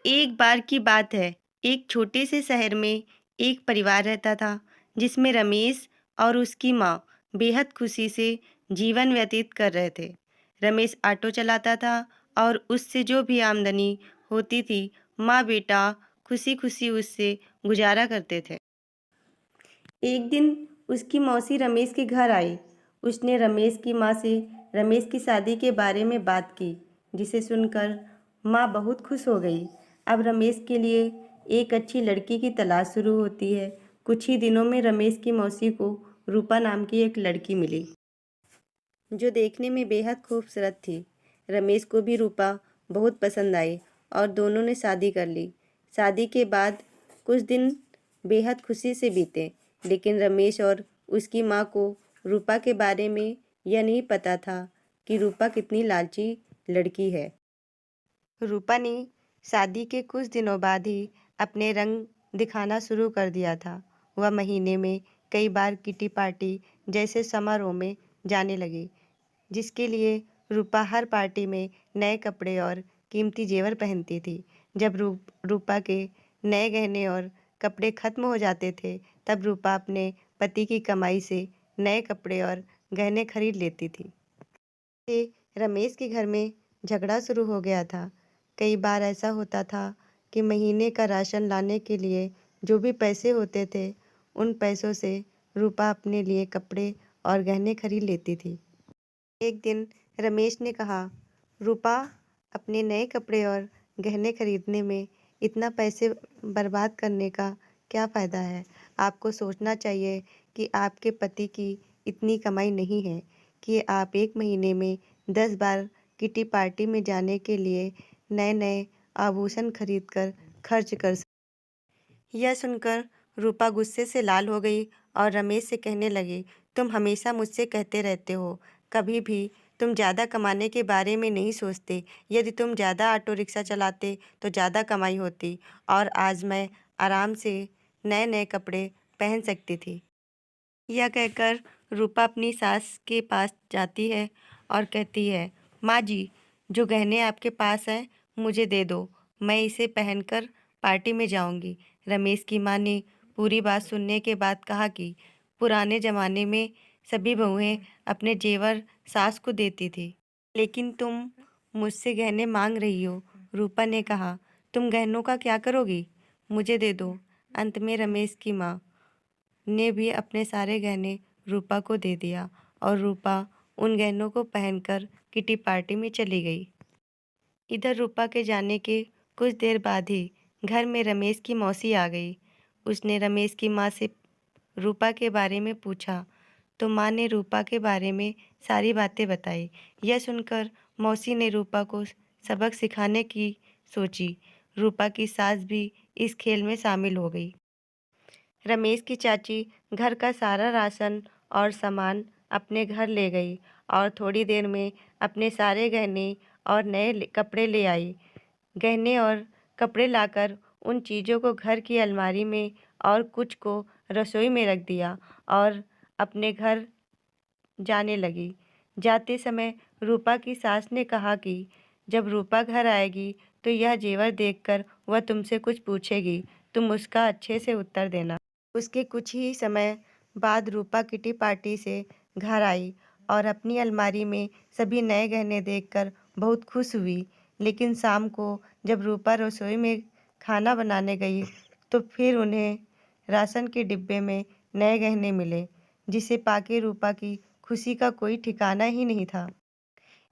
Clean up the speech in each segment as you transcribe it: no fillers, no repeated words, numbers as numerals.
एक बार की बात है, एक छोटे से शहर में एक परिवार रहता था, जिसमें रमेश और उसकी माँ बेहद खुशी से जीवन व्यतीत कर रहे थे। रमेश ऑटो चलाता था और उससे जो भी आमदनी होती थी, माँ-बेटा खुशी-खुशी उससे गुजारा करते थे। एक दिन उसकी मौसी रमेश के घर आई। उसने रमेश की माँ से रमेश की शादी के बारे में बात की, जिसे सुनकर माँ बहुत खुश हो गई। अब रमेश के लिए एक अच्छी लड़की की तलाश शुरू होती है। कुछ ही दिनों में रमेश की मौसी को रूपा नाम की एक लड़की मिली, जो देखने में बेहद खूबसूरत थी। रमेश को भी रूपा बहुत पसंद आई और दोनों ने शादी कर ली। शादी के बाद कुछ दिन बेहद खुशी से बीते, लेकिन रमेश और उसकी माँ को रूपा के बारे में यह नहीं पता था कि रूपा कितनी लालची लड़की है। रूपा ने शादी के कुछ दिनों बाद ही अपने रंग दिखाना शुरू कर दिया था। वह महीने में कई बार किटी पार्टी जैसे समारोह में जाने लगी, जिसके लिए रूपा हर पार्टी में नए कपड़े और कीमती जेवर पहनती थी। जब रूपा के नए गहने और कपड़े खत्म हो जाते थे, तब रूपा अपने पति की कमाई से नए कपड़े और गहने खरीद लेती थी। से रमेश के घर में झगड़ा शुरू हो गया था। कई बार ऐसा होता था कि महीने का राशन लाने के लिए जो भी पैसे होते थे, उन पैसों से रूपा अपने लिए कपड़े और गहने खरीद लेती थी। एक दिन रमेश ने कहा, रूपा, अपने नए कपड़े और गहने खरीदने में इतना पैसे बर्बाद करने का क्या फ़ायदा है? आपको सोचना चाहिए कि आपके पति की इतनी कमाई नहीं है कि आप एक महीने में 10 बार किटी पार्टी में जाने के लिए नए-नए आभूषण खरीद कर खर्च कर सकें। यह सुनकर रूपा गुस्से से लाल हो गई और रमेश से कहने लगी, तुम हमेशा मुझसे कहते रहते हो, कभी भी तुम ज़्यादा कमाने के बारे में नहीं सोचते। यदि तुम ज़्यादा ऑटो रिक्शा चलाते तो ज़्यादा कमाई होती और आज मैं आराम से नए-नए कपड़े पहन सकती थी। यह कहकर रूपा अपनी सास के पास जाती है और कहती है, माँ जी, जो गहने आपके पास हैं, मुझे दे दो। मैं इसे पहनकर पार्टी में जाऊंगी। रमेश की माँ ने पूरी बात सुनने के बाद कहा कि पुराने ज़माने में सभी बहुएं अपने जेवर सास को देती थी, लेकिन तुम मुझसे गहने मांग रही हो। रूपा ने कहा, तुम गहनों का क्या करोगी? मुझे दे दो। अंत में रमेश की माँ ने भी अपने सारे गहने रूपा को दे दिया और रूपा उन गहनों को पहनकर किटी पार्टी में चली गई। इधर रूपा के जाने के कुछ देर बाद ही घर में रमेश की मौसी आ गई। उसने रमेश की माँ से रूपा के बारे में पूछा, तो माँ ने रूपा के बारे में सारी बातें बताई। यह सुनकर मौसी ने रूपा को सबक सिखाने की सोची। रूपा की सास भी इस खेल में शामिल हो गई। रमेश की चाची घर का सारा राशन और सामान अपने घर ले गई और थोड़ी देर में अपने सारे गहने और नए कपड़े ले आई। गहने और कपड़े लाकर उन चीज़ों को घर की अलमारी में और कुछ को रसोई में रख दिया और अपने घर जाने लगी। जाते समय रूपा की सास ने कहा कि जब रूपा घर आएगी तो यह जेवर देखकर वह तुमसे कुछ पूछेगी, तुम उसका अच्छे से उत्तर देना। उसके कुछ ही समय बाद रूपा किटी पार्टी से घर आई और अपनी अलमारी में सभी नए गहने देखकर बहुत खुश हुई। लेकिन शाम को जब रूपा रसोई में खाना बनाने गई तो फिर उन्हें राशन के डिब्बे में नए गहने मिले, जिसे पाके रूपा की खुशी का कोई ठिकाना ही नहीं था।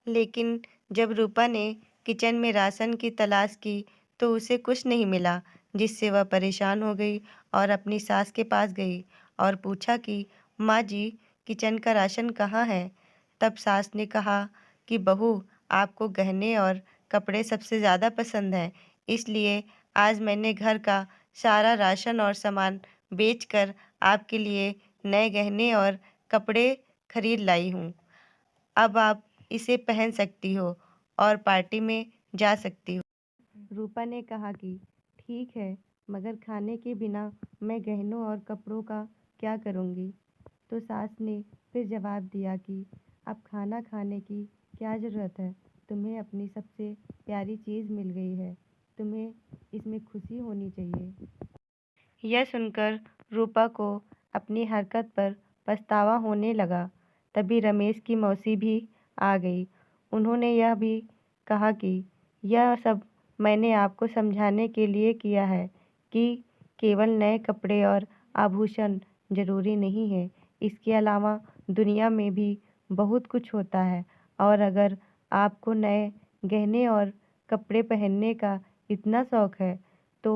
लेकिन जब रूपा ने किचन में राशन की तलाश की तो उसे कुछ नहीं मिला, जिससे वह परेशान हो गई और अपनी सास के पास गई और पूछा कि माँ जी, किचन का राशन कहाँ है? तब सास ने कहा कि बहू, आपको गहने और कपड़े सबसे ज़्यादा पसंद हैं, इसलिए आज मैंने घर का सारा राशन और सामान बेचकर आपके लिए नए गहने और कपड़े खरीद लाई हूँ। अब आप इसे पहन सकती हो और पार्टी में जा सकती हो। रूपा ने कहा कि ठीक है, मगर खाने के बिना मैं गहनों और कपड़ों का क्या करूँगी? तो सास ने फिर जवाब दिया कि अब खाना खाने की क्या ज़रूरत है? तुम्हें अपनी सबसे प्यारी चीज़ मिल गई है। तुम्हें उसमें खुशी होनी चाहिए। यह सुनकर रूपा को अपनी हरकत पर पछतावा होने लगा। तभी रमेश की मौसी भी आ गई। उन्होंने यह भी कहा कि यह सब मैंने आपको समझाने के लिए किया है कि केवल नए कपड़े और आभूषण जरूरी नहीं है। इसके अलावा दुनिया में भी बहुत कुछ होता है, और अगर आपको नए गहने और कपड़े पहनने का इतना शौक है तो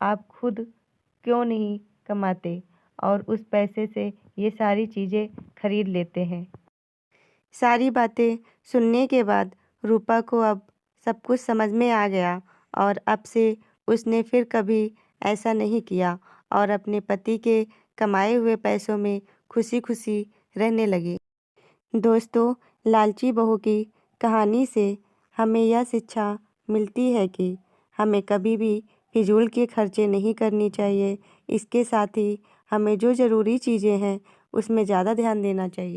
आप खुद क्यों नहीं कमाते और उस पैसे से ये सारी चीज़ें खरीद लेते हैं। सारी बातें सुनने के बाद रूपा को अब सब कुछ समझ में आ गया, और अब से उसने फिर कभी ऐसा नहीं किया और अपने पति के कमाए हुए पैसों में खुशी-खुशी रहने लगी। दोस्तों, लालची बहू की कहानी से हमें यह शिक्षा मिलती है कि हमें कभी भी फिजूल के खर्चे नहीं करनी चाहिए। इसके साथ ही हमें जो ज़रूरी चीज़ें हैं उसमें ज़्यादा ध्यान देना चाहिए।